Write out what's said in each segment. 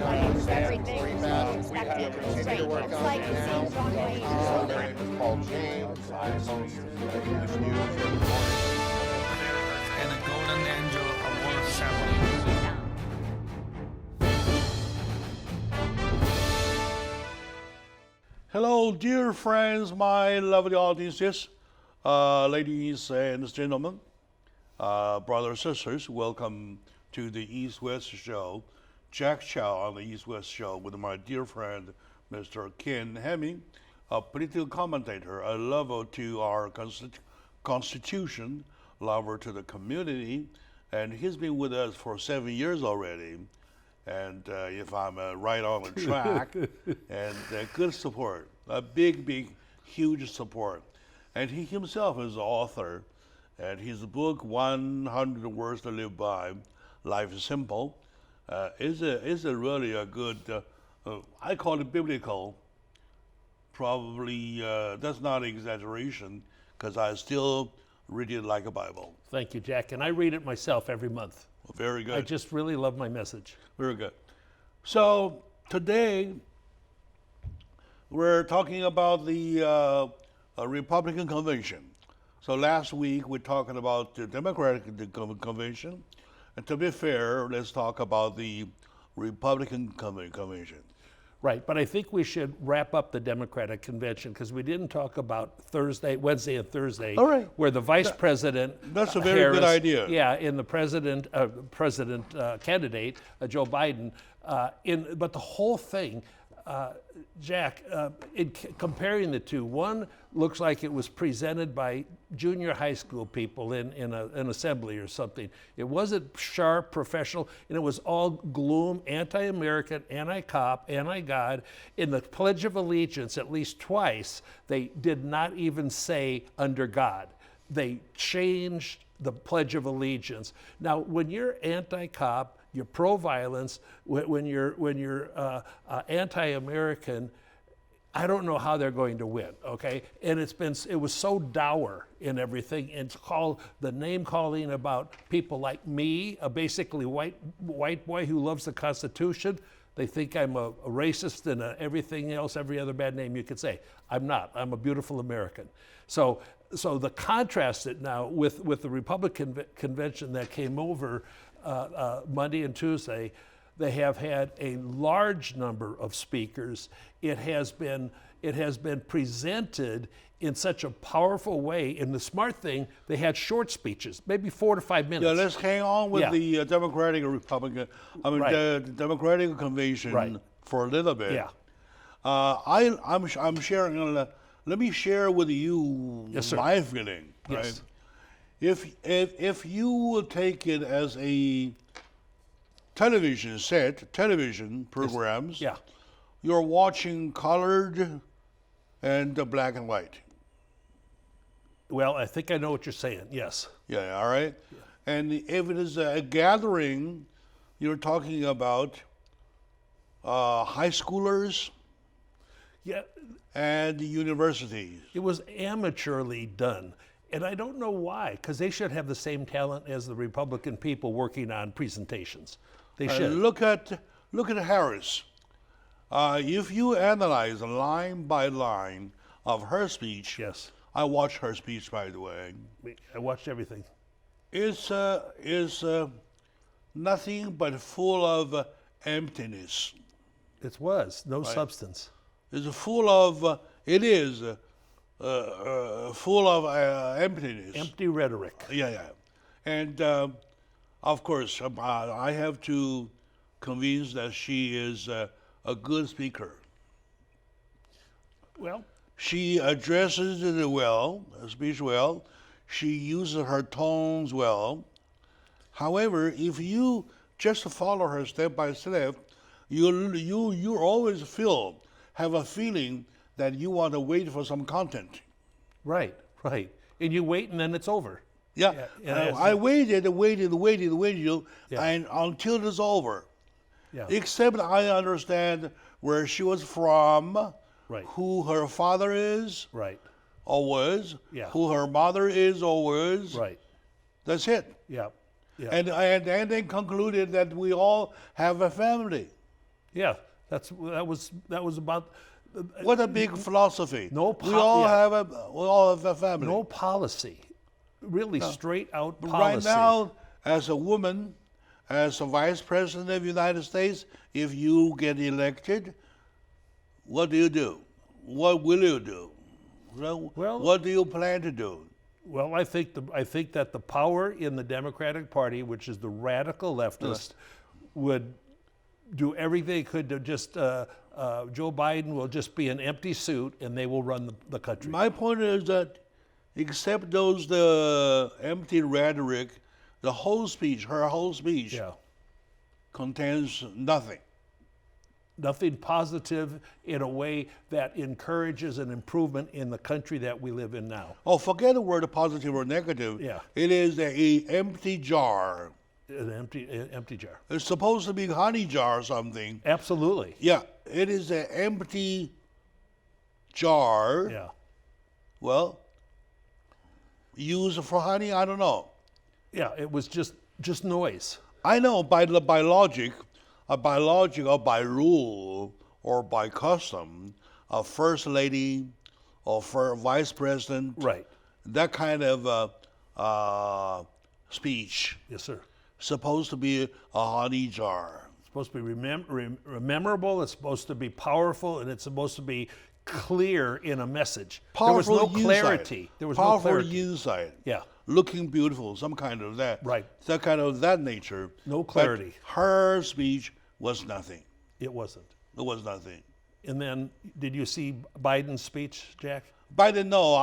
claims everything was being expected to be straight. It's like it seems John Wayne. My name is Paul James. I host News every morning. And the Golden Angel Award ceremony. Hello, dear friends, my lovely audiences, ladies and gentlemen, brothers and sisters. Welcome to the East-West Show. Jack Chow on the East-West Show with my dear friend, Mr. Ken Hemming, a political commentator, a lover to our Constitution, lover to the community, and he's been with us for 7 years already. And if I'm right on the track, and good support, a big, huge support. And he himself is the author, and his book, 100 Words to Live By, Life is Simple, is a really a good, I call it biblical, probably, that's not an exaggeration, because I still read it like a Bible. Thank you, Jack. And I read it myself every month. Very good. I just really love my message. Very good. So today we're talking about the Republican convention. So last week we're talking about the Democratic convention, and to be fair, let's talk about the Republican convention. Right, but I think we should wrap up the Democratic convention because we didn't talk about Wednesday and Thursday, All right. where the vice president, That's a very Harris, good idea. Yeah, in the president candidate, Joe Biden, but the whole thing, Jack, comparing the two, one looks like it was presented by junior high school people in an assembly or something. It wasn't sharp, professional, and it was all gloom, anti-American, anti-cop, anti-God. In the Pledge of Allegiance, at least twice, they did not even say under God. They changed the Pledge of Allegiance. Now, when you're anti-cop, you're pro-violence, when you're anti-American, I don't know how they're going to win, okay? And it was so dour in everything. It's called the name calling about people like me, a basically white boy who loves the Constitution. They think I'm a racist and everything else, every other bad name you could say. I'm not. I'm a beautiful American. So the contrast it now with the Republican convention that came over Monday and Tuesday, they have had a large number of speakers. It has been presented in such a powerful way. And the smart thing, they had short speeches, maybe 4 to 5 minutes. Yeah, let's hang on with Yeah. the Democratic and Republican, Right. the Democratic convention Right. for a little bit. Yeah. I'm sharing. Let me share with you Yes, sir. my feeling. Yes. Right? If you will take it as a television programs, Yeah. you're watching colored and black and white. Well, I think I know what you're saying. Yes. Yeah, all right. And if it is a gathering, you're talking about high schoolers Yeah. and universities. It was amateurly done. And I don't know why, because they should have the same talent as the Republican people working on presentations. They should. Look at Harris. If you analyze line by line of her speech, Yes. I watched her speech, by the way. I watched everything. Is nothing but full of emptiness. It was no substance. It's full of full of emptiness. Empty rhetoric. Yeah. And of course, I have to convince that she is a good speaker. Well, She addresses it well, her speech well. She uses her tones well. However, if you just follow her step by step, you always have a feeling that you want to wait for some content. right. And you wait and then it's over. Yeah, Yeah, I waited, Yeah. and until it's over. Yeah. Except I understand where she was from, Right. who her father is Right. or was, Yeah. who her mother is or was. Right. That's it. Yeah. Yeah. And they concluded that we all have a family. Yeah, that was about What a big philosophy. No we all yeah. have a family. no policy, really straight out But policy. right now, as a woman, as a vice president of the United States, if you get elected, what do you do? What will you do? Well, what do you plan to do? Well, I think that the power in the Democratic Party, which is the radical leftist, would do everything they could to just Joe Biden will just be an empty suit and they will run the country. My point is that, except the empty rhetoric, her whole speech, Yeah. contains nothing. Nothing positive in a way that encourages an improvement in the country that we live in now. Oh, forget the word positive or negative. Yeah. It is a empty jar. An empty jar. It's supposed to be a honey jar or something. Absolutely. Yeah, it is an empty jar. Yeah. Well, used for honey, I don't know. Yeah. It was just noise. I know by logic or by rule or by custom, a first lady or for vice president, Right. that kind of speech Yes, sir. supposed to be a honey jar. It's supposed to be memorable. It's supposed to be powerful, and it's supposed to be clear in a message. Powerful there was no insight. clarity. There was Powerful no clarity. insight. Yeah. Looking beautiful, some kind of that. Right. That kind of that nature. No But clarity. her speech was nothing. It wasn't. It was nothing. And then, did you see Biden's speech, Jack? Biden, no,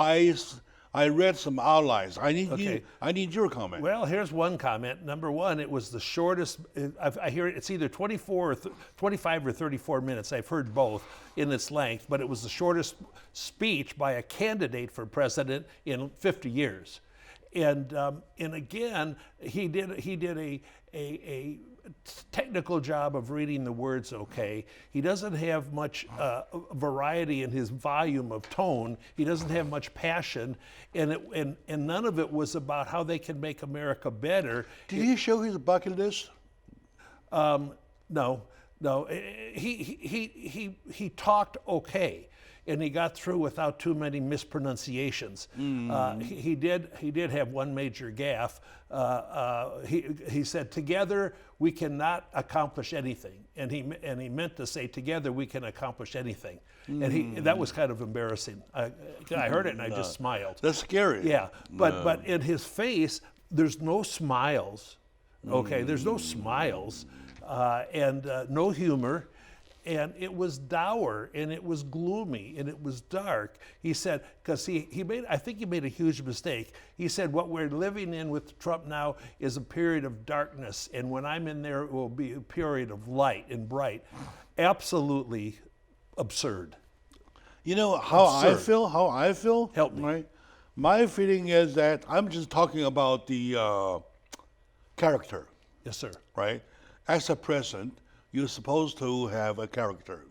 I read some outlines. I Okay. need your comment. Well, here's one comment. Number one, it was the shortest. I hear it's either 25 or 34 minutes. I've heard both in its length, but it was the shortest speech by a candidate for president in 50 years. And again, he did a technical job of reading the words okay. He doesn't have much variety in his volume of tone. He doesn't have much passion, and none of it was about how they can make America better. Did he show his bucket list? No. He talked okay, and he got through without too many mispronunciations. He did have one major gaffe. He said, "Together we cannot accomplish anything," and he meant to say, "Together we can accomplish anything." And that was kind of embarrassing. I heard it and I just smiled. That's scary. Yeah, but in his face, there's no smiles. Okay, there's no smiles, and no humor, and it was dour, and it was gloomy, and it was dark. He said, because I think he made a huge mistake. He said, what we're living in with Trump now is a period of darkness, and when I'm in there, it will be a period of light and bright. Absolutely absurd. You know how Absurd. I feel? Help me. Right? My feeling is that I'm just talking about the character, Yes, sir. right? As a president, you're supposed to have a character,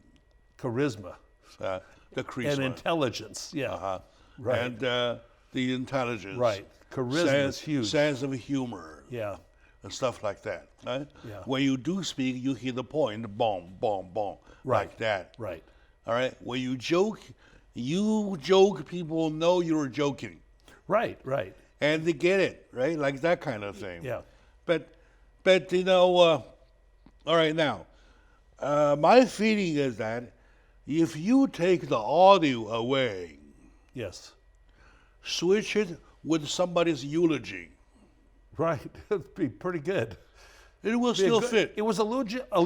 Charisma the charisma. and intelligence. Yeah. Right. And the intelligence. Right. Charisma is huge. Sense of humor. Yeah. And stuff like that. Right? Yeah. When you do speak, you hit the point, boom, boom, boom, Right. like that. Right. All right? When you joke, people know you're joking. Right. Right. And they get it, right? Like that kind of thing. Yeah. But you know, all right, now, my feeling is that if you take the audio away, Yes. switch it with somebody's eulogy, Right. It'd be pretty good. it will Be a still good- fit. It was a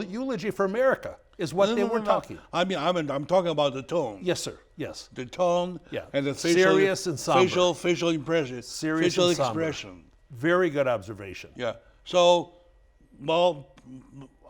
eulogy for America, is what No, they no, were no, no. talking. I mean, I'm talking about the tone. Yes, sir. Yes. The tone Yeah. and the facial, Serious and somber. facial impression, Serious facial and somber. expression. Very good observation. Yeah. So, well,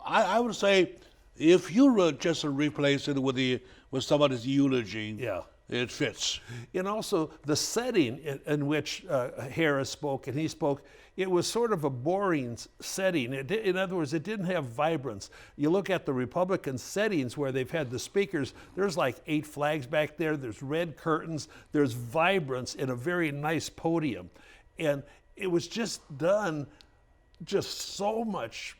I would say if you just replace it with somebody's eulogy, Yeah. it fits. And also the setting in which Harris spoke and he spoke, it was sort of a boring setting. In other words, it didn't have vibrance. You look at the Republican settings where they've had the speakers, there's like 8 flags back there, there's red curtains, there's vibrance in a very nice podium. And it was just done just so much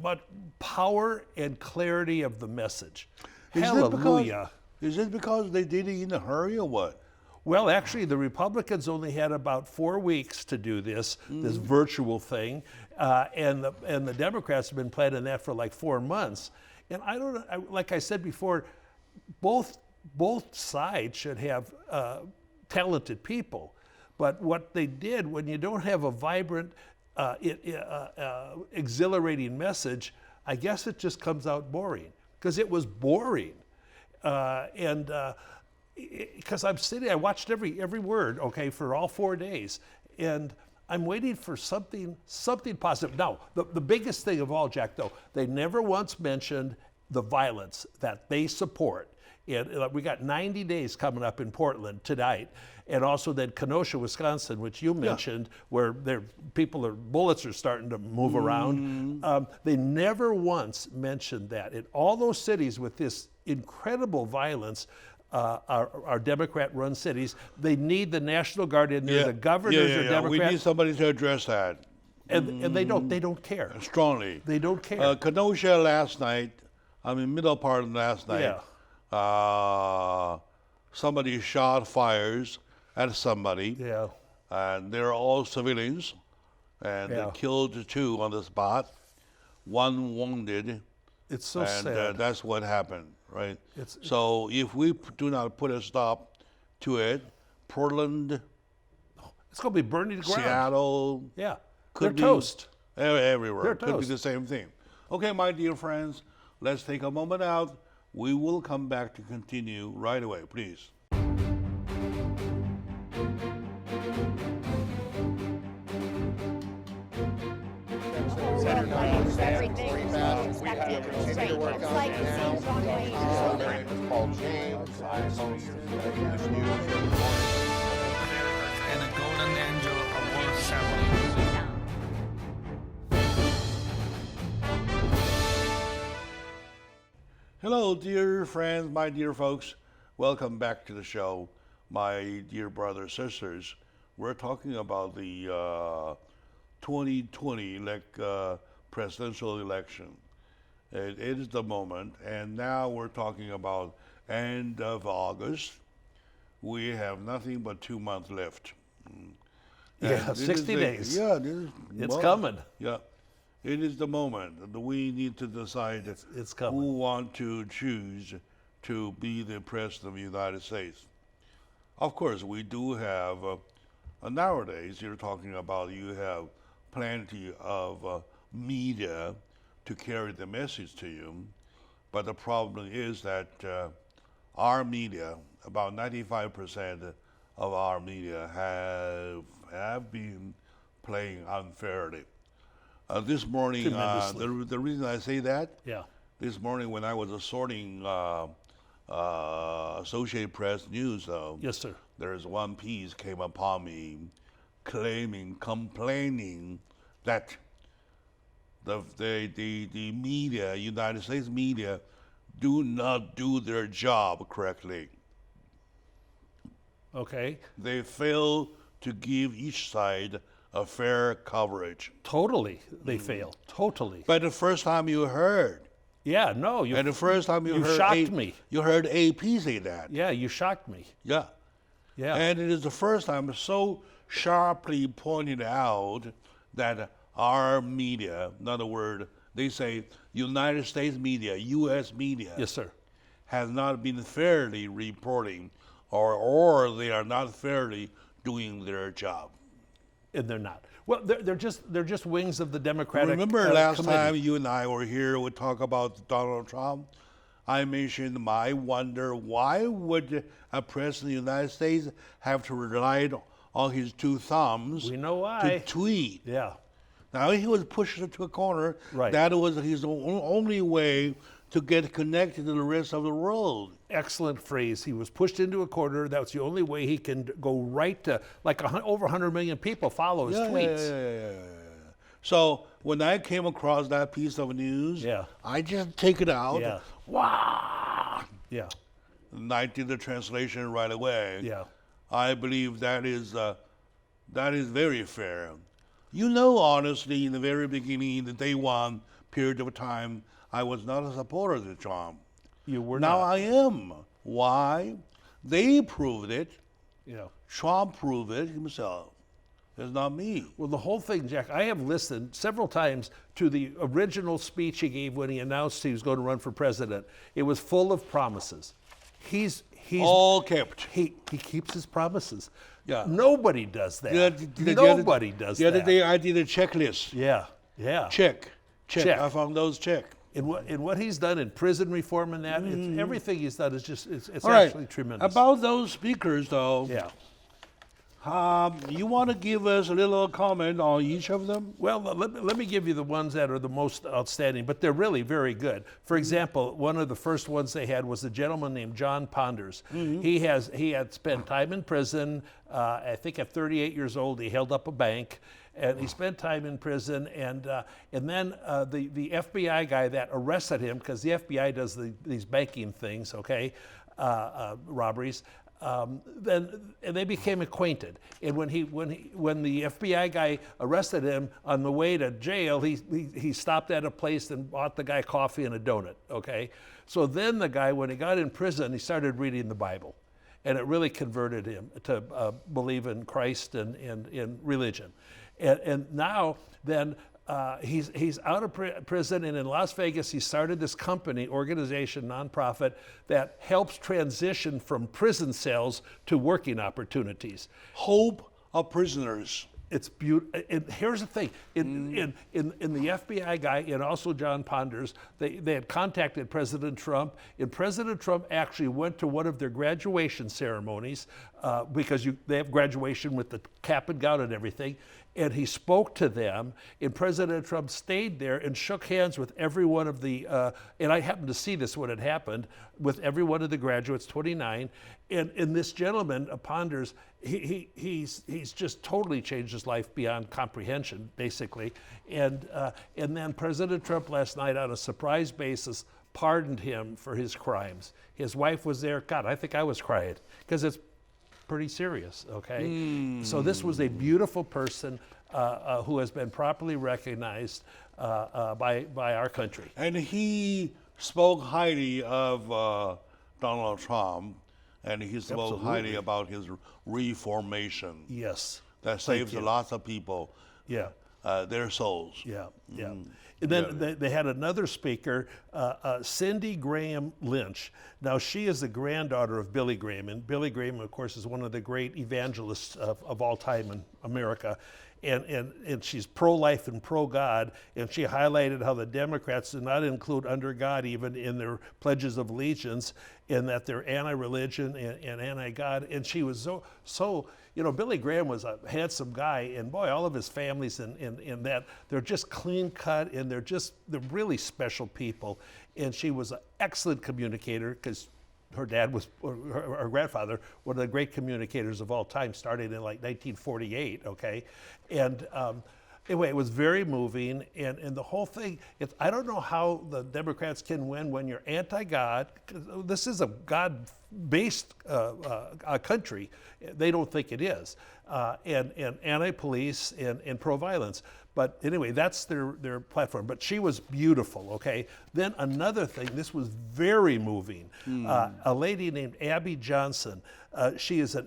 much power and clarity of the message. Is it Hallelujah. Is it because they did it in a hurry or what? Well, actually, the Republicans only had about 4 weeks to do this virtual thing, and the Democrats have been planning that for like 4 months. And I don't know, like I said before, both sides should have talented people. But what they did, when you don't have a vibrant, exhilarating message, I guess it just comes out boring, because it was boring. Because I watched every word, okay, for all 4 days, and I'm waiting for something positive. Now, the biggest thing of all, Jack, though, they never once mentioned the violence that they support. And we got 90 days coming up in Portland tonight, and also then Kenosha, Wisconsin, which you mentioned, where bullets are starting to move around. They never once mentioned that. In all those cities with this incredible violence, are Democrat-run cities. They need the National Guard in there. The governors are Democrat. We need somebody to address that. And they don't care. Strongly. They don't care. Kenosha last night, middle part of last night, somebody shot fires at somebody. Yeah. And they're all civilians. And they killed 2 on the spot, 1 wounded. It's so sad. And that's what happened, right? So if we do not put a stop to it, Portland, it's going to be burning to ground. Seattle, Yeah, could they're toast. Everywhere. They're Could be toast. the same thing. Okay, my dear friends, let's take a moment out. We will come back to continue right away, please. Everything we have to continue to work on it now. My name is Paul James. I host English News every morning. And a golden angel award ceremony. Hello, dear friends, my dear folks. Welcome back to the show, my dear brothers, sisters. We're talking about the 2020 presidential election. It is the moment, and now we're talking about end of August. We have nothing but 2 months left. Yeah, And 60 days. Yeah, It's coming. Yeah, it is the moment that we need to decide It's coming. who want to choose to be the president of the United States. Of course, we do have, nowadays, you're talking about you have plenty of media to carry the message to you, but the problem is that our media, about 95% of our media have been playing unfairly. This morning, the reason I say that, this morning when I was sorting Associated Press news, Yes, sir. there's one piece came upon me complaining that the media, United States media, do not do their job correctly. Okay. They fail to give each side a fair coverage. Totally, they fail. Totally. But the first time you heard, Yeah, no, you and the first time you heard shocked me. You heard AP say that. Yeah, you shocked me. Yeah. Yeah. And it is the first time so sharply pointed out that our media, in other words, they say United States media, U.S. media, Yes, sir. has not been fairly reporting, or they are not fairly doing their job. And they're not. Well, they're just wings of the Democratic. Remember last committee. time you and I were here, we talk about Donald Trump. I mentioned I wonder why would a president of the United States have to rely on his 2 thumbs We know why. to tweet? Yeah. Now he was pushed into a corner. Right. That was his only way to get connected to the rest of the world. Excellent phrase. He was pushed into a corner. That's the only way he can go right to, like over 100 million people follow his tweets. Yeah. So when I came across that piece of news, I just take it out. Yeah. Wow. Yeah. And I did the translation right away. Yeah. I believe that is very fair. You know, honestly, in the very beginning, in the day one, period of time, I was not a supporter of Trump. You were Now not. I am. Why? They proved it. Yeah. Trump proved it himself. It's not me. Well, the whole thing, Jack, I have listened several times to the original speech he gave when he announced he was going to run for president. It was full of promises. He's All kept. he keeps his promises. Yeah. Nobody does that. The Nobody does The other that. day I did a checklist. Yeah, yeah. Check. Check. I found those check. In what he's done in prison reform and that, it's, everything he's done is just it's All right. actually tremendous. About those speakers, though, yeah. you want to give us a little comment on each of them? Well, let me give you the ones that are the most outstanding, but they're really very good. For example, one of the first ones they had was a gentleman named John Ponders. He had spent time in prison. I think at 38 years old, he held up a bank, and he spent time in prison. And then the FBI guy that arrested him, because the FBI does these banking things, okay, robberies. Then and they became acquainted. And when the FBI guy arrested him on the way to jail, he stopped at a place and bought the guy coffee and a donut. Okay, so then the guy, when he got in prison, he started reading the Bible, and it really converted him to believe in Christ and in religion. And now then. He's out of prison, and in Las Vegas, he started this company, organization, nonprofit, that helps transition from prison cells to working opportunities. Hope of prisoners. It's beautiful. And here's the thing: in the FBI guy and also John Ponders, they had contacted President Trump, and President Trump actually went to one of their graduation ceremonies because they have graduation with the cap and gown and everything. And he spoke to them, and President Trump stayed there and shook hands with every one of the, and I happened to see this when it happened, with every one of the graduates, 29. And this gentleman, Ponders, he's just totally changed his life beyond comprehension, basically. And then President Trump last night, on a surprise basis, pardoned him for his crimes. His wife was there. God, I think I was crying, because it's pretty serious, okay? So this was a beautiful person who has been properly recognized by our country. And he spoke highly of Donald Trump, and he spoke highly about his reformation. Yes. That saves a lot of people, Yeah. their souls. Yeah, yeah. And then they had another speaker, Cindy Graham Lynch. Now, she is the granddaughter of Billy Graham, and Billy Graham, of course, is one of the great evangelists of all time in America. And she's pro-life and pro-God, and she highlighted how the Democrats do not include under God even in their pledges of allegiance, and that they're anti-religion and anti-God. And she was so Billy Graham was a handsome guy, and boy, all of his families in that, they're just clean cut, and they're really special people. And she was an excellent communicator, because her dad was, or her grandfather, one of the great communicators of all time, starting in like 1948, okay? And anyway, it was very moving, and the whole thing, I don't know how the Democrats can win when you're anti-God. This is a God-based country. They don't think it is. And anti-police and pro-violence. But anyway, that's their platform. But she was beautiful, okay? Then another thing, this was very moving. A lady named Abby Johnson. She is an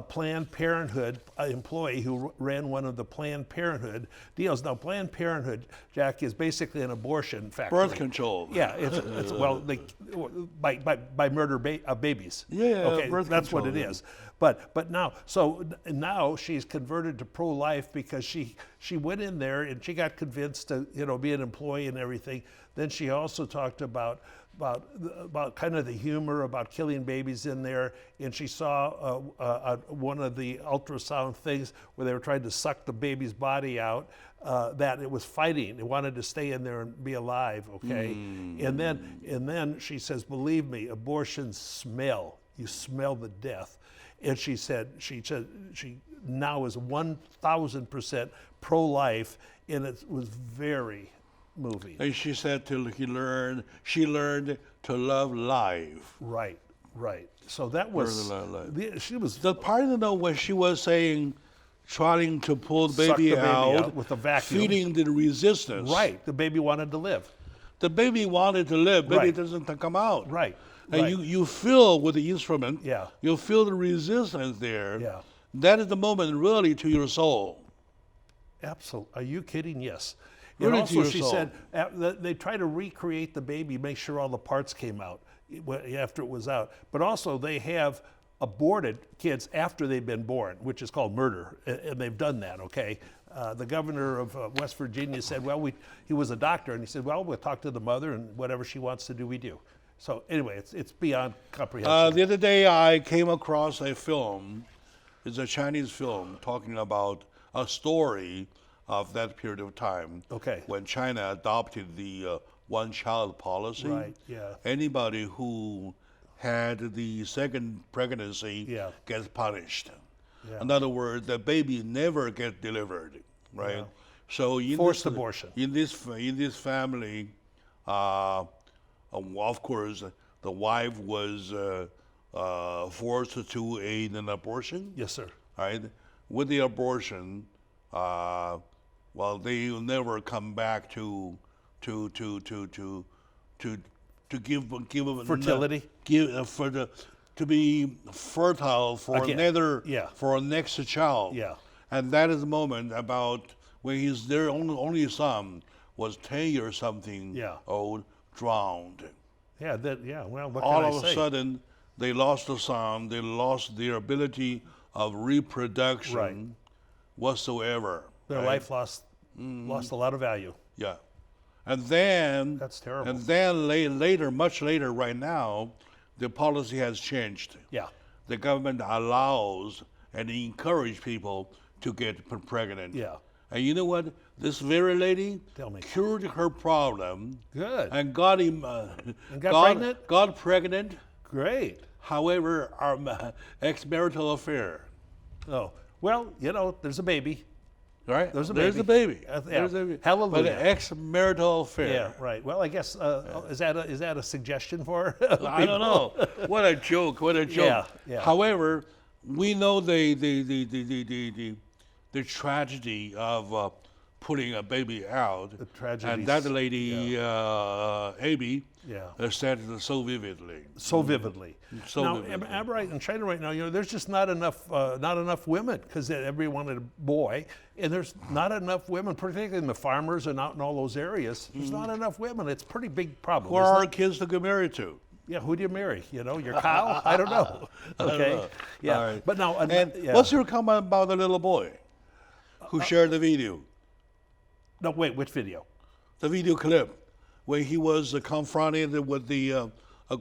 Planned Parenthood employee who ran one of the Planned Parenthood deals. Now, Planned Parenthood, Jack, is basically an abortion factory. Birth control. Yeah, it's well, by murder of babies. Yeah, okay, birth that's control, what it yeah. is. But now she's converted to pro-life because she went in there and she got convinced to be an employee and everything. Then she also talked about kind of the humor about killing babies in there, and she saw one of the ultrasound things where they were trying to suck the baby's body out, that it was fighting. It wanted to stay in there and be alive, okay? And then she says, believe me, abortions smell. You smell the death. And she said she now is 1,000% pro-life, and it was very moving. And she said she learned to love life. Right. So that was Learn to love life. she was The part when she was saying trying to pull the Suck baby, the baby out, out with a vacuum. feeling the resistance. Right. The baby wanted to live. The baby wanted to live. Baby Right. doesn't come out. Right. And right. you feel with the instrument, Yeah. you feel the resistance there. Yeah. That is the moment really to your soul. Absolutely. Are you kidding? Yes. Really And to your also, she soul. said they try to recreate the baby, make sure all the parts came out after it was out. But also, they have aborted kids after they've been born, which is called murder, and they've done that. Okay. The governor of West Virginia said, "Well, he was a doctor, and he said, well, we'll talk to the mother, and whatever she wants to do, we do." So anyway, it's beyond comprehension. The other day I came across a film. It's a Chinese film talking about a story of that period of time. Okay. When China adopted the one-child policy. Right, yeah. Anybody who had the second pregnancy Yeah. gets punished. Yeah. In other words, the baby never gets delivered, right? Yeah. So in Forced this, abortion. In this family, of course, the wife was forced to aid an abortion. Yes, sir. Right? With the abortion, well, they will never come back to give Fertility? To be fertile for Again, another yeah. for a next child. Yeah. And that is the moment about when their only son was 10 years something Yeah. old, drowned. Yeah. Well, what All can I of a say? sudden, they lost the son. They lost their ability of reproduction Right. whatsoever. Their right? life lost a lot of value. Yeah. And then That's terrible. And then later, much later, right now, the policy has changed. Yeah. The government allows and encourages people to get pregnant. Yeah. And you know what? This very lady Tell me. cured her problem Good. and got him. got pregnant? Got pregnant. Great. However, our ex-marital affair. Oh, well, there's a baby. Right? There's a There's baby. a baby. Yeah. There's a baby. Hallelujah. But an ex-marital affair. Yeah, right. Well, I guess is that a suggestion for? I don't know. What a joke! What a joke! Yeah, yeah. However, we know the tragedy of putting a baby out. The tragedies, And that lady, Abby, Yeah. said it so vividly. So vividly. So now, vividly. am I right? In China right now, there's just not enough women because everyone wanted a boy, and there's not enough women, particularly in the farmers and out in all those areas. There's not enough women. It's a pretty big problem. Who are isn't our it? kids to get married to? Yeah, who do you marry? Your cow? I don't know. Okay. know. Yeah. All right. But now, And yeah. what's your comment about the little boy who shared the video? No, wait. Which video? The video clip where he was confronted with a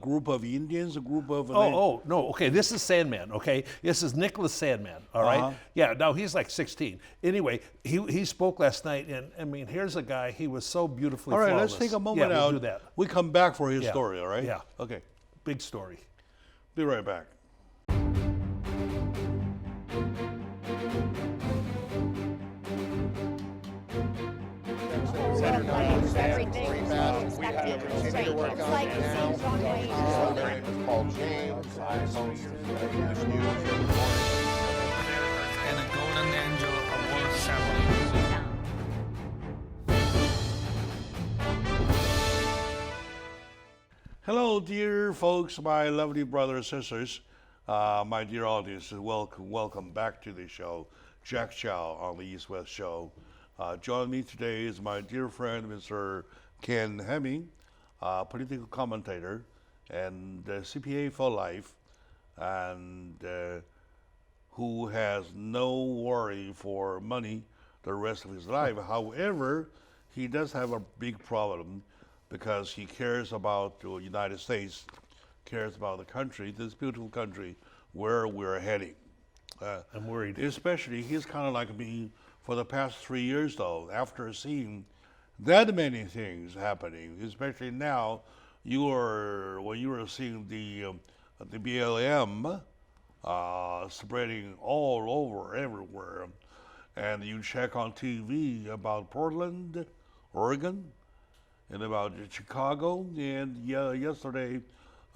group of Indians, a group of... Oh, no. Okay, this is Sandman. Okay, this is Nicholas Sandman. All right. Uh-huh. Yeah. Now he's like 16. Anyway, he spoke last night, and I mean, here's a guy. He was so beautifully. All right, flawless. let's take a moment yeah, out. We'll do that. We come back for his Yeah. story, all right? Yeah. Okay. Big story. Be right back. Everything we have to continue to work on it now. My name is Paul James. I host the English news every morning. And a golden angel award ceremony. Hello, dear folks, my lovely brothers and sisters, my dear audience, welcome back to the show, Jack Chow on the East West Show. Joining me today is my dear friend, Mr. Ken Hemming, political commentator and CPA for life, and who has no worry for money the rest of his life. However, he does have a big problem because he cares about the United States, cares about the country, this beautiful country, where we're heading. I'm worried. Especially, he's kind of like me for the past 3 years, though, after seeing that many things happening, especially now, when you were seeing the BLM spreading all over, everywhere, and you check on TV about Portland, Oregon, and about Chicago, and yesterday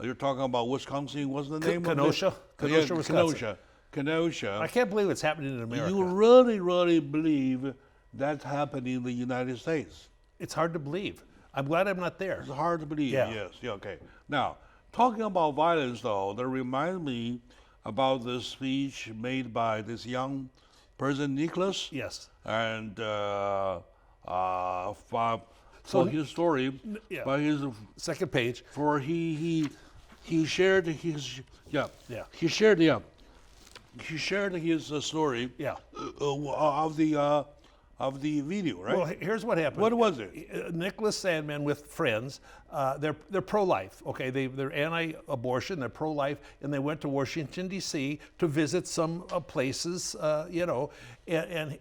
you're talking about Wisconsin. What's the name Kenosha. of it? Kenosha, Wisconsin. Kenosha. Kenosha. I can't believe it's happening in America. You really, really believe that's happening in the United States? It's hard to believe. I'm glad I'm not there. It's hard to believe, Yeah. yes. Yeah, okay. Now, talking about violence, though, that reminds me about the speech made by this young person, Nicholas. Yes. And So- for his story, yeah. by his, Second page. for he shared his, Yeah. he shared his story Yeah. of the video, right? Well, here's what happened. What was it? Nicholas Sandmann with friends, they're pro-life. Okay, they're anti-abortion, they're pro-life, and they went to Washington D.C. to visit some places, and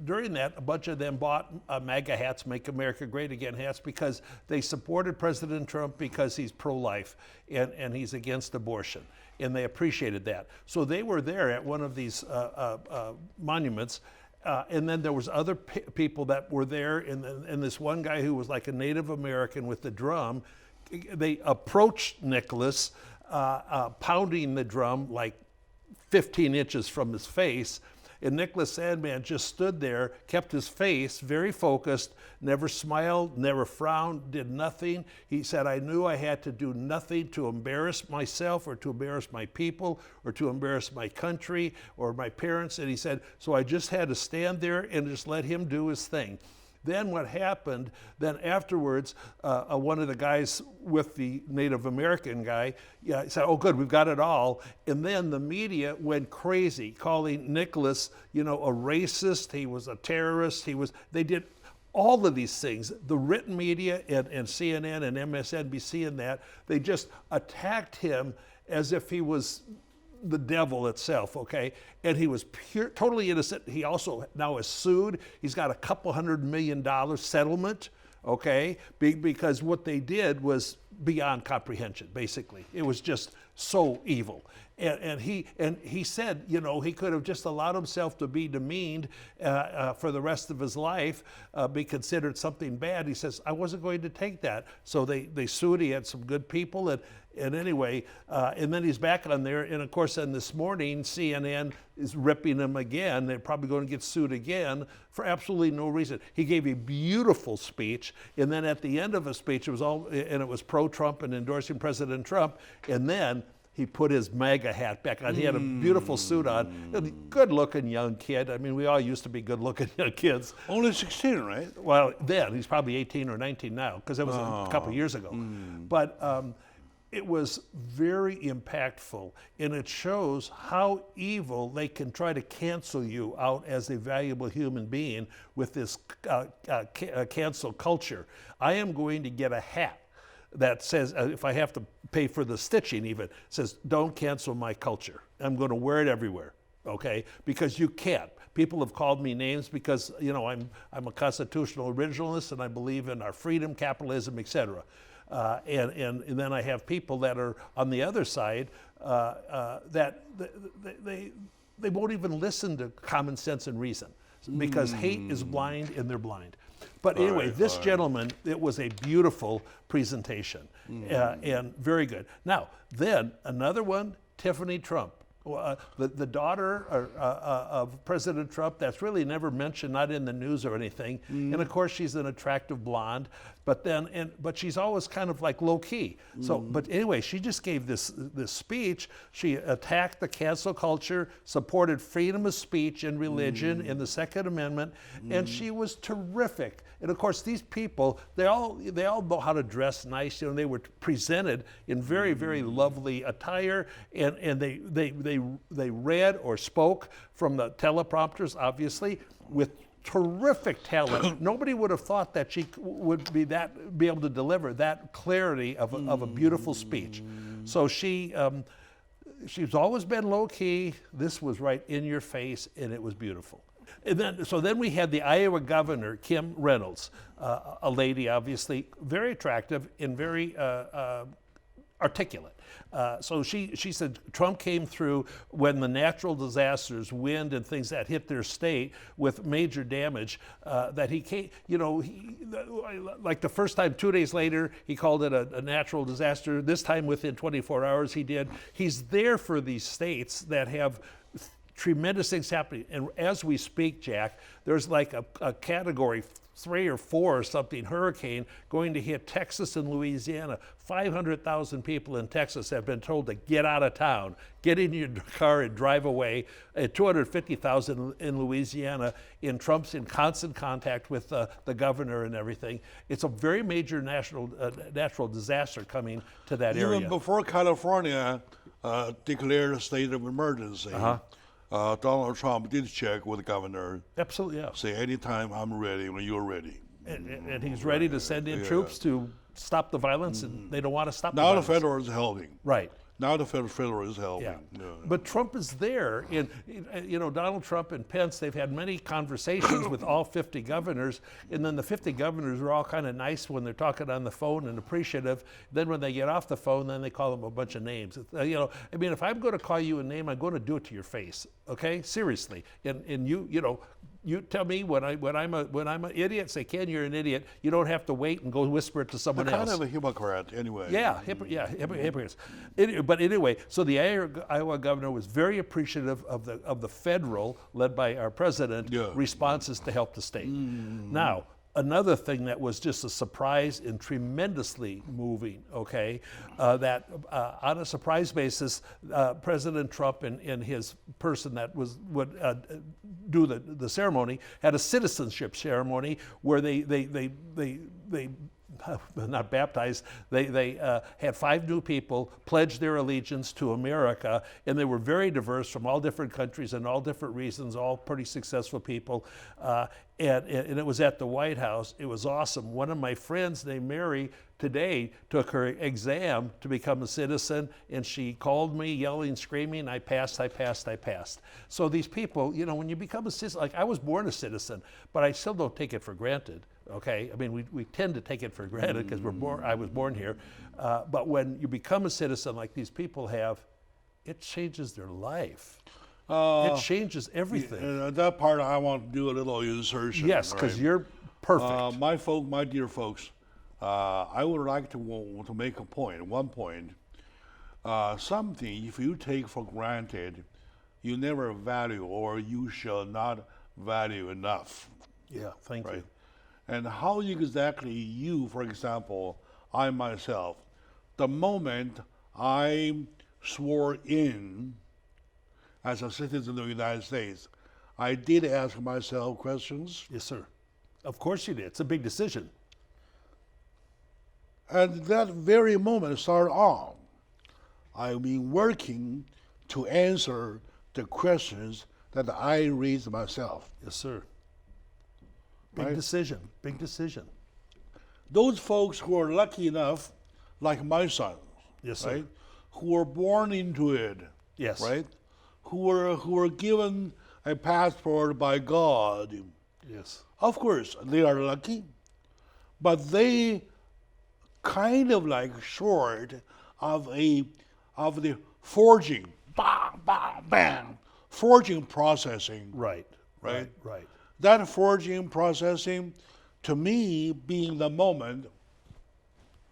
during that, a bunch of them bought MAGA hats, Make America Great Again hats, because they supported President Trump because he's pro-life and he's against abortion, and they appreciated that. So they were there at one of these monuments. And then there was other people that were there, and this one guy who was like a Native American with the drum. They approached Nicholas, pounding the drum like 15 inches from his face. And Nicholas Sandmann just stood there, kept his face very focused, never smiled, never frowned, did nothing. He said, I knew I had to do nothing to embarrass myself or to embarrass my people or to embarrass my country or my parents. And he said, so I just had to stand there and just let him do his thing. Then what happened, then afterwards, one of the guys with the Native American guy said, oh good, we've got it all. And then the media went crazy, calling Nicholas, a racist, he was a terrorist, they did all of these things. The written media and CNN and MSNBC and that, they just attacked him as if he was the devil itself, okay? And he was totally innocent. He also now is sued. He's got a couple $100 million settlement, okay? Because what they did was beyond comprehension, basically. It was just so evil. And he said, he could have just allowed himself to be demeaned for the rest of his life, be considered something bad. He says, I wasn't going to take that. So they sued. He had some good people. And anyway, and then he's back on there. And of course, then this morning, CNN is ripping him again. They're probably going to get sued again for absolutely no reason. He gave a beautiful speech. And then at the end of his speech, it was pro-Trump and endorsing President Trump. And then he put his MAGA hat back on. He had a beautiful suit on. A good-looking young kid. I mean, we all used to be good-looking young kids. Only 16, right? Well, then, he's probably 18 or 19 now, because that was a couple years ago. But it was very impactful, and it shows how evil they can try to cancel you out as a valuable human being with this cancel culture. I am going to get a hat that says, if I have to pay for the stitching even, says, don't cancel my culture. I'm going to wear it everywhere, okay? Because you can't. People have called me names because, I'm a constitutional originalist and I believe in our freedom, capitalism, etc. And then I have people that are on the other side that they won't even listen to common sense and reason because hate is blind and they're blind. But anyway, this gentleman, it was a beautiful presentation and very good. Now, then another one, Tiffany Trump. The daughter of President Trump, that's really never mentioned, not in the news or anything. And of course, she's an attractive blonde, but she's always kind of like low key. So, but anyway, she just gave this speech. She attacked the cancel culture, supported freedom of speech and religion in the Second Amendment, and she was terrific. And of course, these people, they all know how to dress nice. They were presented in very, very lovely attire, and they read or spoke from the teleprompters, obviously, with terrific talent. Nobody would have thought that she would be able to deliver that clarity of a beautiful speech. So she's always been low key. This was right in your face, and it was beautiful. And then we had the Iowa governor, Kim Reynolds, a lady, obviously, very attractive and very articulate. So she said Trump came through when the natural disasters, wind and things that hit their state with major damage, that he came, like the first time, 2 days later, he called it a natural disaster. This time within 24 hours he did. He's there for these states that have tremendous things happening. And as we speak, Jack, there's like a category 3 or 4 or something hurricane going to hit Texas and Louisiana. 500,000 people in Texas have been told to get out of town, get in your car and drive away. 250,000 in Louisiana. Trump's in constant contact with the governor and everything. It's a very major natural disaster coming to that area. Even before California declared a state of emergency, Donald Trump did check with the governor. Absolutely, yeah. Say, anytime I'm ready when you're ready. And he's ready to send in troops to stop the violence, and they don't want to stop the Now violence. the federal is helping. Right. Now the federal is helping. Yeah. But Trump is there. And, Donald Trump and Pence, they've had many conversations with all 50 governors. And then the 50 governors are all kind of nice when they're talking on the phone and appreciative. Then when they get off the phone, then they call them a bunch of names. If I'm going to call you a name, I'm going to do it to your face. Okay? Seriously. And you tell me when I'm an idiot, say, Ken, you're an idiot. You don't have to wait and go whisper it to someone They're else. kind of a hypocrite anyway. Yeah, hypocrites. But anyway, so the Iowa governor was very appreciative of the federal, led by our president, responses to help the state. Now, another thing that was just a surprise and tremendously moving, that on a surprise basis, President Trump and his person that would do the ceremony had a citizenship ceremony where they not baptized, they had 5 new people pledge their allegiance to America, and they were very diverse from all different countries and all different reasons, all pretty successful people. And it was at the White House. It was awesome. One of my friends named Mary today took her exam to become a citizen, and she called me yelling, screaming, I passed. So these people, when you become a citizen, like I was born a citizen, but I still don't take it for granted. Okay, I mean, we tend to take it for granted because I was born here. But when you become a citizen like these people have, it changes their life. It changes everything. That part I want to do a little insertion. Yes, because you're perfect. My dear folks, I would like to make a point. One point, something if you take for granted, you never value or you shall not value enough. Yeah, thank you. And how exactly you, for example, I myself, the moment I swore in as a citizen of the United States, I did ask myself questions. Yes, sir. Of course you did. It's a big decision. And that very moment started on, I've been working to answer the questions that I raised myself. Yes, sir. Big decision. Those folks who are lucky enough, like my son, yes, sir, right, who were born into it, yes, right, who were given a passport by God, yes, of course they are lucky, but they kind of like short of the forging, bam, bam, bam, forging processing, right. That forging processing, to me, being the moment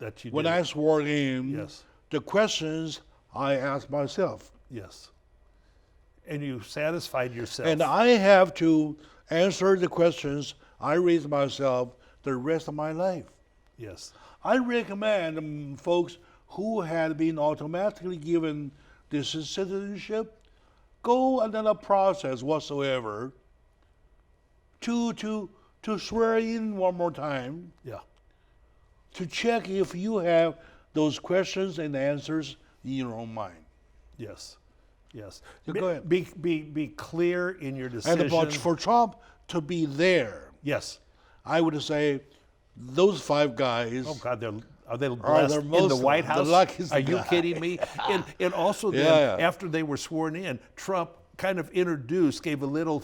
that you when did. I swore in, Yes. the questions I asked myself. Yes. And you satisfied yourself. And I have to answer the questions I raised myself the rest of my life. Yes. I recommend folks who had been automatically given this citizenship, go another process whatsoever to swear in one more time, Yeah. to check if you have those questions and answers in your own mind. Yes. Yes. Go ahead. Be clear in your decision. And for Trump to be there, yes. I would say those 5 guys. Oh God, are they blessed they're in the White the House? luckiest Are you guy. kidding me? And also then, Yeah. after they were sworn in, Trump kind of gave a little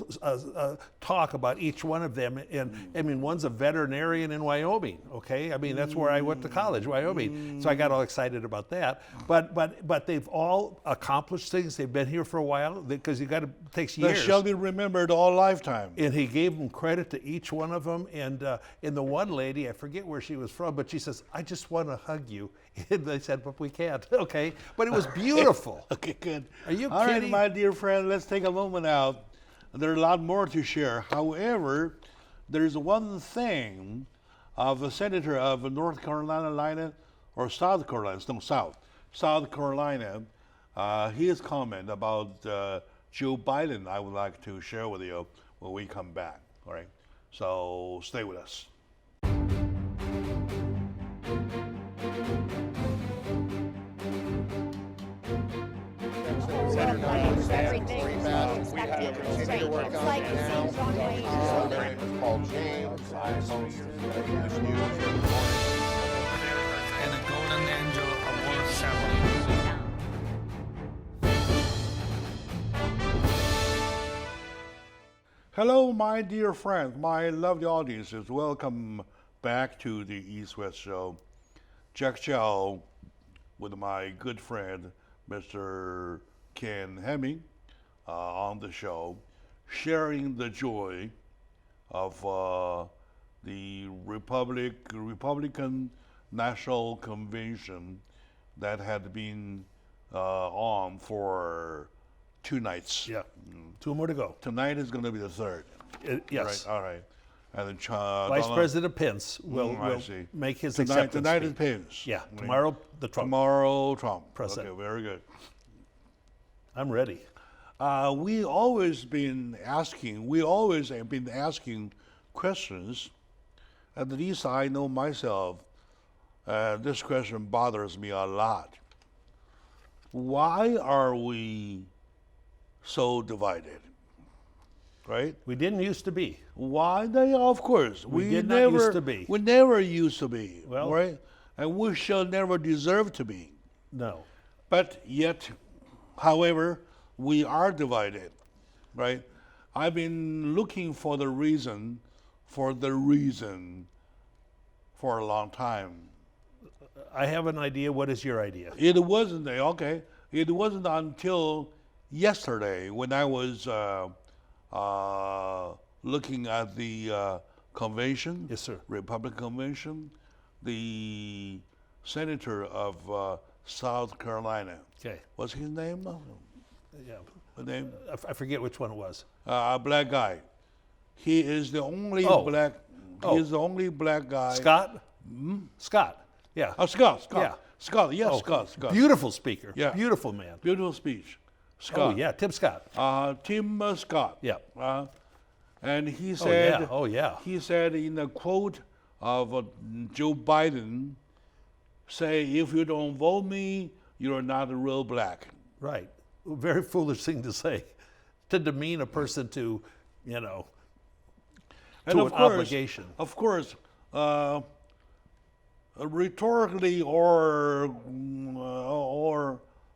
talk about each one of them. And I mean, one's a veterinarian in Wyoming. Okay, I mean that's where I went to college, Wyoming. So I got all excited about that. But they've all accomplished things. They've been here for a while because it takes years. That shall be remembered all lifetime. And he gave them credit to each one of them. And the one lady, I forget where she was from, but she says, "I just want to hug you." And they said, "But we can't." Okay, but it was beautiful. Okay, good. Are you all kidding? right, my dear friend, let's take a moment out. There's a lot more to share. However, there's one thing of a senator of North Carolina, or South Carolina, no, South Carolina, his comment about Joe Biden, I would like to share with you when we come back. All right, so stay with us. Everything expected constraint. It's like it seems on My name is Paul James. I host English News every morning. And the Golden Angel Award ceremony. Hello, my dear friends, my lovely audiences. Welcome back to the East West Show. Jack Chow with my good friend, Mr. Ken Hemming, on the show, sharing the joy of the Republican National Convention that had been on for 2 nights. Yeah, 2 more to go. Tonight is going to be the third. Yes. Right, all right. And then Vice President Pence will make his acceptance Tonight is speech. Pence. Yeah, tomorrow the Trump. Tomorrow Trump. President. Okay, very good. I'm ready. We always have been asking questions. At least I know myself, this question bothers me a lot. Why are we so divided? Right? We didn't used to be. Why? Of course. We did not used to be. We never used to be. Well, right? And we shall never deserve to be. No. But yet, however, we are divided, right? I've been looking for the reason for a long time. I have an idea. What is your idea? It wasn't until yesterday when I was looking at the convention. Yes, sir. Republican convention, the senator of South Carolina. Okay. What's his name? Yeah. The name? I forget which one it was. A black guy. He is the only black. He is the only black guy. Scott. Scott. Yeah. Oh, Scott. Yeah. Scott. Yes, Oh, Scott. Beautiful speaker. Yeah. Beautiful man. Beautiful speech. Oh Scott. yeah, Tim Scott. Tim Scott. Yeah. And he said. Oh yeah. He said in a quote of Joe Biden, say, "If you don't vote me, you're not a real black." Right. Very foolish thing to say, to demean a person to, And to of an course, obligation. Of course, rhetorically or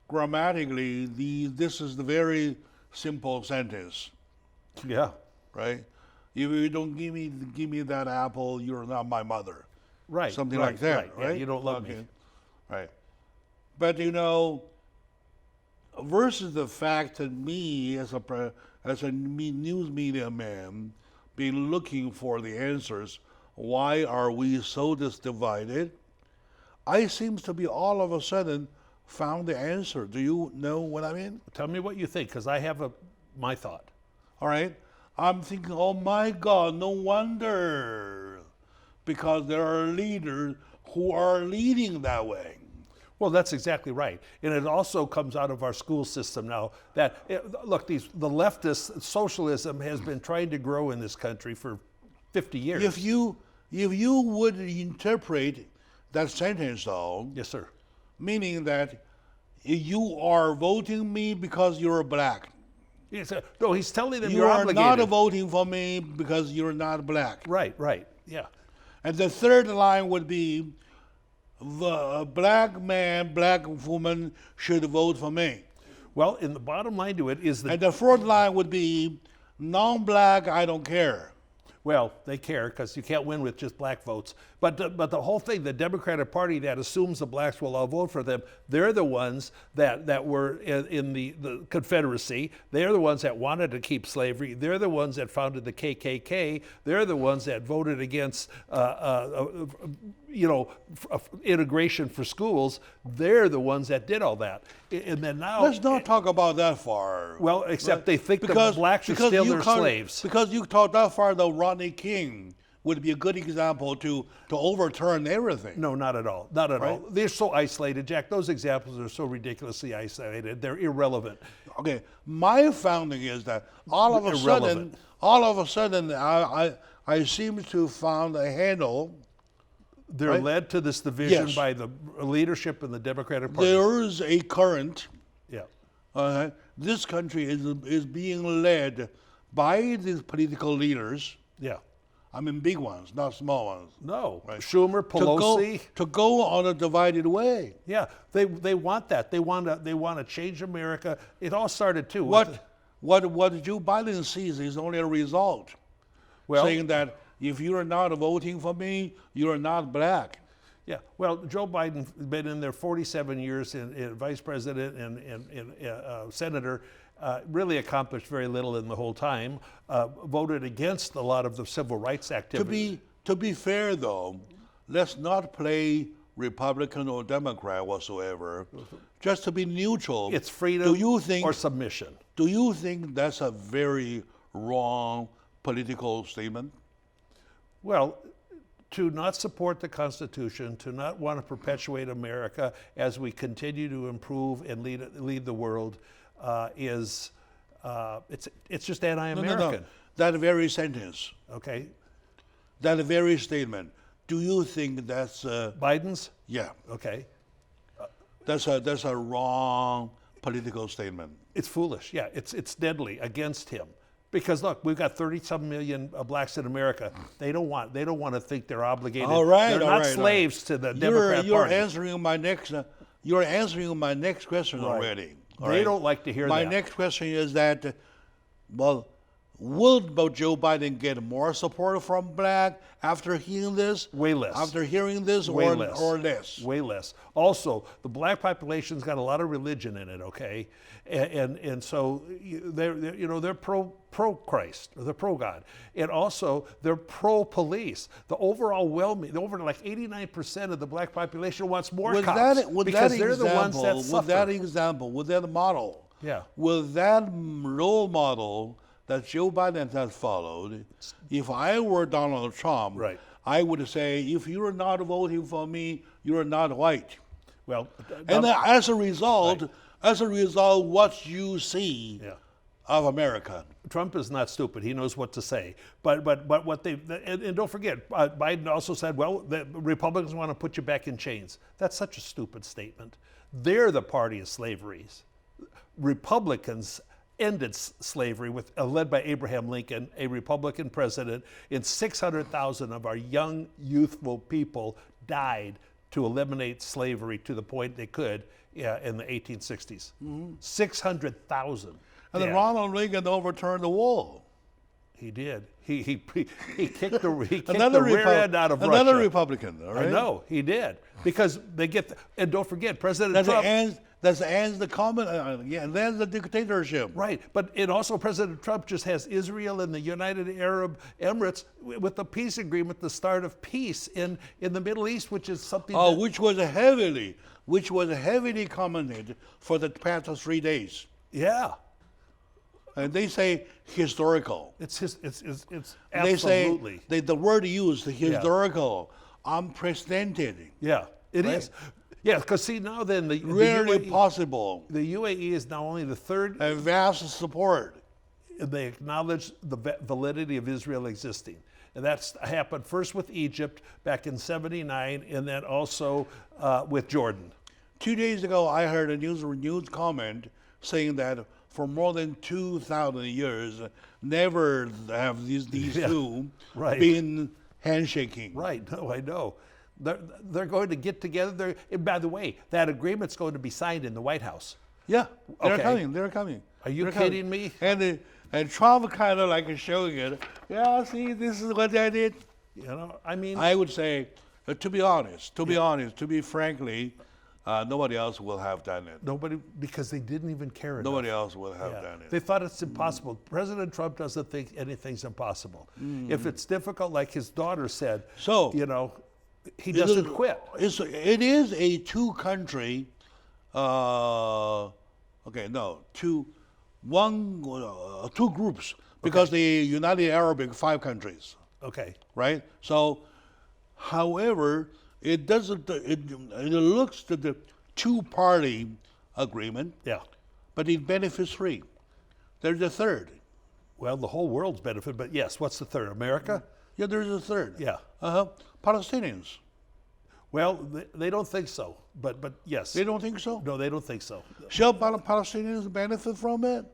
grammatically, this is the very simple sentence, Yeah. right? If you don't give me that apple, you're not my mother. Right. Something right, like that, Yeah, right? you don't love me. Right. But versus the fact that me as a news media man been looking for the answers, why are we so divided? I seems to be all of a sudden found the answer. Do you know what I mean? Tell me what you think, because I have my thought. All right. I'm thinking, oh my God, no wonder, because there are leaders who are leading that way. Well, that's exactly right, and it also comes out of our school system now. Look, the leftist socialism has been trying to grow in this country for 50 years. If you would interpret that sentence, though, Yes, sir. meaning that you are voting me because you're black. No, he's telling them You you're are obligated. not voting for me because you're not black. Right, yeah. And the third line would be, the black man, black woman should vote for me. Well, and the bottom line to it is that And the fourth line would be non-black, I don't care. well, they care because you can't win with just black votes. But the whole thing, the Democratic Party that assumes the blacks will all vote for them, they're the ones that were in the Confederacy. They're the ones that wanted to keep slavery. They're the ones that founded the KKK. They're the ones that voted against integration for schools. They're the ones that did all that. And then now, Let's not talk about that far. well, except they think the blacks are still their slaves. Because you talk that far, though, Rodney King would be a good example to overturn everything. No, not at all. Not at all. They're so isolated, Jack. Those examples are so ridiculously isolated. They're irrelevant. Okay, my founding is that all of a sudden, I seem to found a handle. They're Right? led to this division Yes. by the leadership in the Democratic Party. There is a current. Yeah. This country is being led by these political leaders. Yeah. I mean, big ones, not small ones. No. Right. Schumer, Pelosi. To go on a divided way. Yeah. They want that. They want to change America. It all started too. with What Joe Biden sees is only a result, Well- saying that if you're not voting for me, you're not black. Yeah, well, Joe Biden's been in there 47 years in vice president and senator, really accomplished very little in the whole time, voted against a lot of the civil rights activities. To be fair, though, let's not play Republican or Democrat whatsoever. Just to be neutral. It's freedom Do you think or submission. Do you think that's a very wrong political statement? Well, to not support the Constitution, to not want to perpetuate America as we continue to improve and lead the world, it's just anti-American. No. That very sentence, Okay, that very statement. Do you think that's Biden's. yeah? Okay, That's a wrong political statement. it's foolish. Yeah, it's deadly against him. Because look, we've got 30-some million blacks in America. They don't want to think they're obligated. All right, they're all not right, slaves to the Democrat You're Party. answering my next. You're answering my next question Right. already. all They right? don't like to hear My that. next question is that, well, will Joe Biden get more support from black after hearing this? Way less. After hearing this, Way or less. or less? Way less. Also, the black population's got a lot of religion in it. Okay, and so they're pro Christ, or they're pro God, and also they're pro police. The overall over like 89% of the black population wants more With cops that, with because that they're example, the ones that suffer. with that model, Yeah. with that role model that Joe Biden has followed, if I were Donald Trump, Right. I would say, if you're not voting for me, you're not white. Well, And then as a result, what you see Yeah. of America. Trump is not stupid. He knows what to say. But what they and don't forget, Biden also said, well, the Republicans want to put you back in chains. That's such a stupid statement. They're the party of slavery. Republicans ended slavery led by Abraham Lincoln, a Republican president, and 600,000 of our young, youthful people died to eliminate slavery to the point they could in the 1860s. 600,000. And then Yeah. Ronald Reagan overturned the wall. He did. He kicked the Another rear end out of another Russia. Republican, all right? I know he did because they get and don't forget President Trump. That ends the common, and then the dictatorship. Right, but it also President Trump just has Israel and the United Arab Emirates with the peace agreement, the start of peace in the Middle East, which is something. Which was heavily commented for the past 3 days. Yeah, And they say historical. it's They say absolutely. the word used, historical, unprecedented, Yeah, it Right. is. Yeah, because see now then the rarely UAE, possible, the UAE is now only the third. and vast support. They acknowledge the validity of Israel existing. And that's happened first with Egypt back in '79, and then also with Jordan. 2 days ago, I heard a news comment saying that for more than 2,000 years, never have these Yeah, two right. been handshaking. Right, no, I know. They're going to get together. And by the way, that agreement's going to be signed in the White House. Yeah, they're Okay. coming. They're coming. Are you They're coming. kidding me? And Trump kind of like is showing it. Yeah, see, this is what I did. You know, I mean, I would say, to be honest, to be frankly, nobody else will have done it. nobody, because they didn't even care enough. Nobody else will have Yeah. done it. They thought it's impossible. President Trump doesn't think anything's impossible. If it's difficult, like his daughter said, So- you know, he doesn't quit. It is a two-country. Two groups because the United Arab 5 countries, Okay. right? So, however, it doesn't. It looks to the two-party agreement, Yeah. but it benefits 3. There's a third. Well, the whole world's benefit, but yes, what's the third? America? Yeah, there's a third. Yeah. Palestinians. Well, they don't think so, but yes. They don't think so. No, they don't think so. Shall Palestinians benefit from it?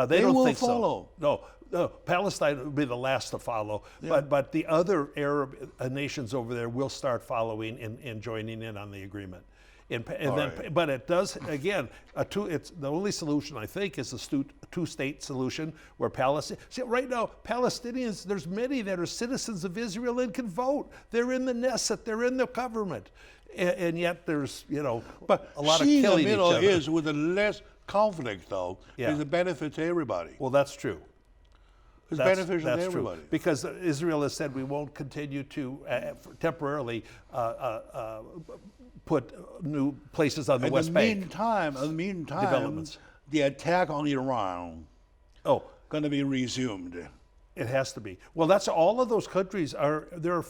They don't will think follow. so. No, Palestine will be the last to follow, but the other Arab nations over there will start following and joining in on the agreement. And then, right. but it does again. It's the only solution I think is a two-state solution where Palestine. See, right now, Palestinians. There's many that are citizens of Israel and can vote. They're in the Knesset. They're in the government, and yet there's But a lot of seeing the killing each middle other. is with the less conflict, though, Yeah. is a benefit to everybody. Well, that's true. It's That's beneficial to everybody. true. Because Israel has said we won't continue to temporarily put new places on the In West the Bank. meantime, Developments. the attack on Iran Oh, going to be resumed. it has to be. Well, that's all of those countries are. They're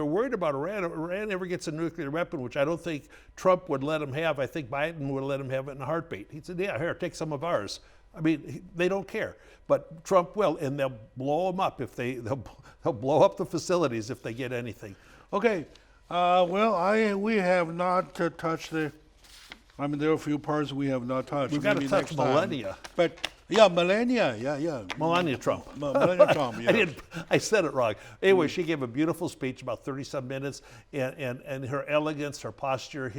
worried about Iran. If Iran ever gets a nuclear weapon, which I don't think Trump would let him have. I think Biden would let him have it in a heartbeat. He said, "Yeah, here, take some of ours." I mean, they don't care, but Trump will, and they'll blow them up they'll blow up the facilities if they get anything. Okay. We have not touched the. I mean, there are a few parts we have not touched. We've got to Maybe touch next time. millennia. But yeah, millennia. Yeah. Melania Trump. Melania Trump. Yeah. I said it wrong. Anyway, she gave a beautiful speech, about 30-some minutes, and her elegance, her posture,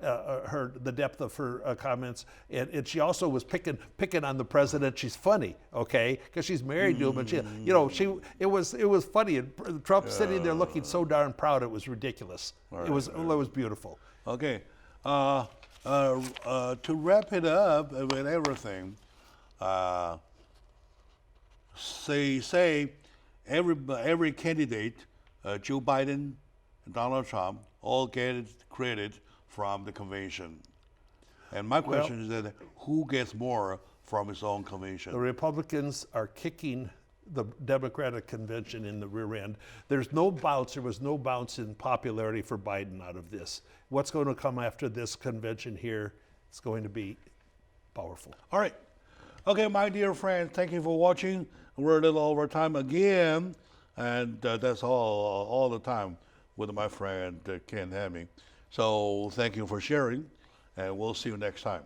the depth of her comments, and she also was picking on the president. She's funny, okay, because she's married to him, and it was funny. And Trump sitting there looking so darn proud, it was ridiculous. It was beautiful. Okay. To wrap it up with everything, say every candidate, Joe Biden and Donald Trump, all get credit from the convention. And my question is that who gets more from his own convention? The Republicans are kicking the Democratic convention in the rear end. There was no bounce in popularity for Biden out of this. What's going to come after this convention here? It's going to be powerful. All right. Okay, my dear friends, thank you for watching. We're a little over time again, and that's all the time with my friend Ken Hemming. So thank you for sharing, and we'll see you next time.